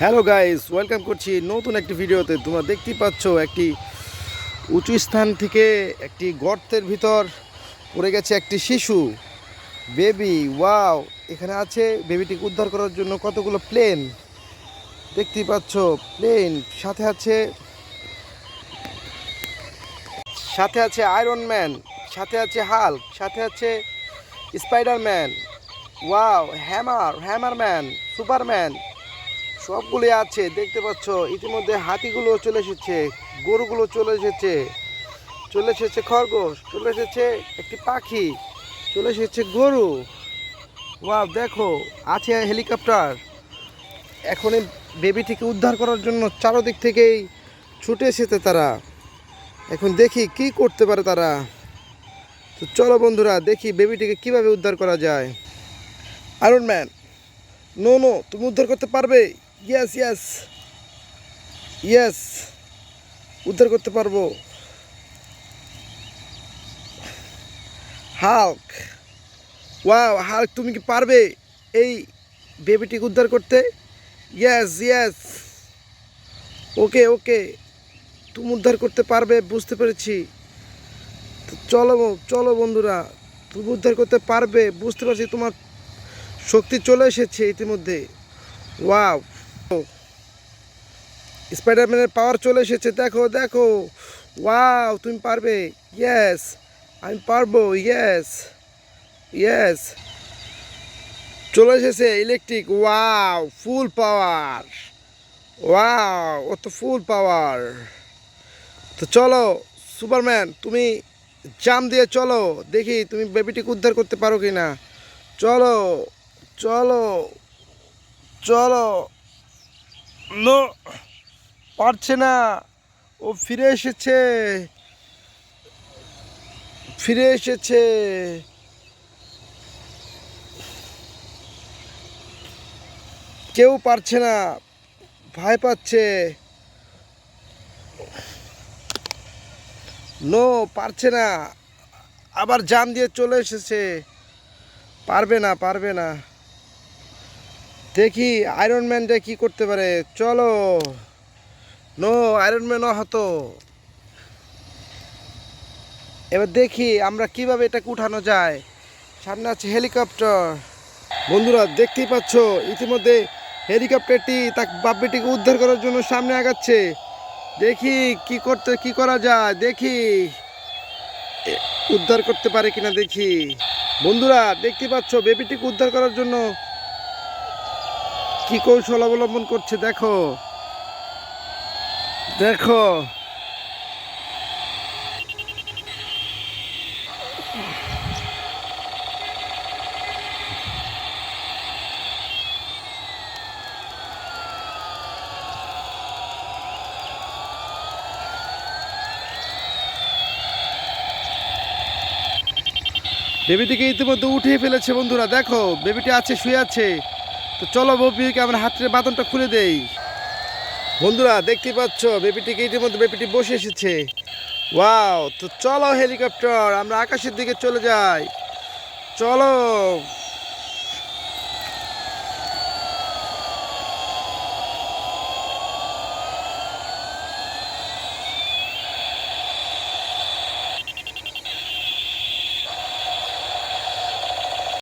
Hello guys, welcome করছি নতুন একটি ভিডিওতে। তোমরা দেখতেই পাচ্ছ একটি উঁচু স্থান থেকে একটি গর্তের ভিতর পড়ে গেছে একটি শিশু বেবি। ওয়াও, এখানে আছে বেবিটিকে উদ্ধার করার জন্য কতগুলো প্লেন দেখতেই পাচ্ছ। প্লেন সাথে আছে আয়রনম্যান, সাথে আছে হাল্ক, সাথে আছে স্পাইডারম্যান। ওয়াও, হ্যামারম্যান, সুপারম্যান সবগুলি আছে দেখতে পাচ্ছ। ইতিমধ্যে হাতিগুলো চলে এসেছে, গরুগুলো চলে এসেছে খরগোশ, চলে এসেছে একটি পাখি, চলে এসেছে গরু। ওয়াও, দেখো আছে হেলিকপ্টার। এখন এই বেবিটিকে উদ্ধার করার জন্য চারদিক থেকেই ছুটে এসেছে তারা। এখন দেখি কি করতে পারে তারা। তো চলো বন্ধুরা, দেখি বেবিটিকে কিভাবে উদ্ধার করা যায়। আয়রন ম্যান, নো, তুমি উদ্ধার করতে পারবে। ইয়েস ইয়েস ইয়েস, উদ্ধার করতে পারবো। হাল্ক, ওয়াও হাল্ক, তুমি কি পারবে এই বেবিটিকে উদ্ধার করতে? ইয়েস ইয়েস, ওকে, তুমি উদ্ধার করতে পারবে, বুঝতে পেরেছি। তো চলো বন্ধুরা, তুমি উদ্ধার করতে পারবে, বুঝতে পারছি তোমার শক্তি চলে এসেছে ইতিমধ্যে। ওয়াও, স্পাইডারম্যানের পাওয়ার চলে এসেছে, দেখো। ওয়াও, তুমি পারবে। ইয়েস, আমি পারবো। ইয়েস, চলে এসেছে ইলেকট্রিক। ওয়াও, ফুল পাওয়ার। ওয়াও, ও তো ফুল পাওয়ার। তো চলো সুপারম্যান, তুমি জাম দিয়ে চলো, দেখি তুমি বেবিটিকে উদ্ধার করতে পারো কি না। চলো। নো, পারছে না। ও ফিরে এসেছে। কেউ পারছে না, ভয় পাচ্ছে। নো, পারছে না। আবার জাম দিয়ে চলে এসেছে। পারবে না। দেখি আয়রন ম্যানটা কি করতে পারে। চলো। নো, আয়রন ম্যানও হতো। এবার দেখি আমরা কিভাবে এটাকে উঠানো যায়। সামনে আছে হেলিকপ্টার। বন্ধুরা দেখতেই পাচ্ছ, ইতিমধ্যে হেলিকপ্টারটি তার বাপ্পিটিকে উদ্ধার করার জন্য সামনে আগাচ্ছে। দেখি কি করা যায়, দেখি উদ্ধার করতে পারে কিনা দেখি। বন্ধুরা দেখতে পাচ্ছ, বেবিটিকে উদ্ধার করার জন্য কি কৌশল অবলম্বন করছে, দেখো। বেবিটিকে ইতিমধ্যে উঠিয়ে ফেলেছে বন্ধুরা, দেখো বেবিটি শুয়ে আছে। তো চলো বেবিকে আমরা হাতের বাঁধনটা খুলে দেই। বন্ধুরা দেখতে পাচ্ছ, বেবিটি বসে এসেছে। ওয়াও, তো চলো হেলিকপ্টার, আমরা আকাশের দিকে চলে যাই। চলো।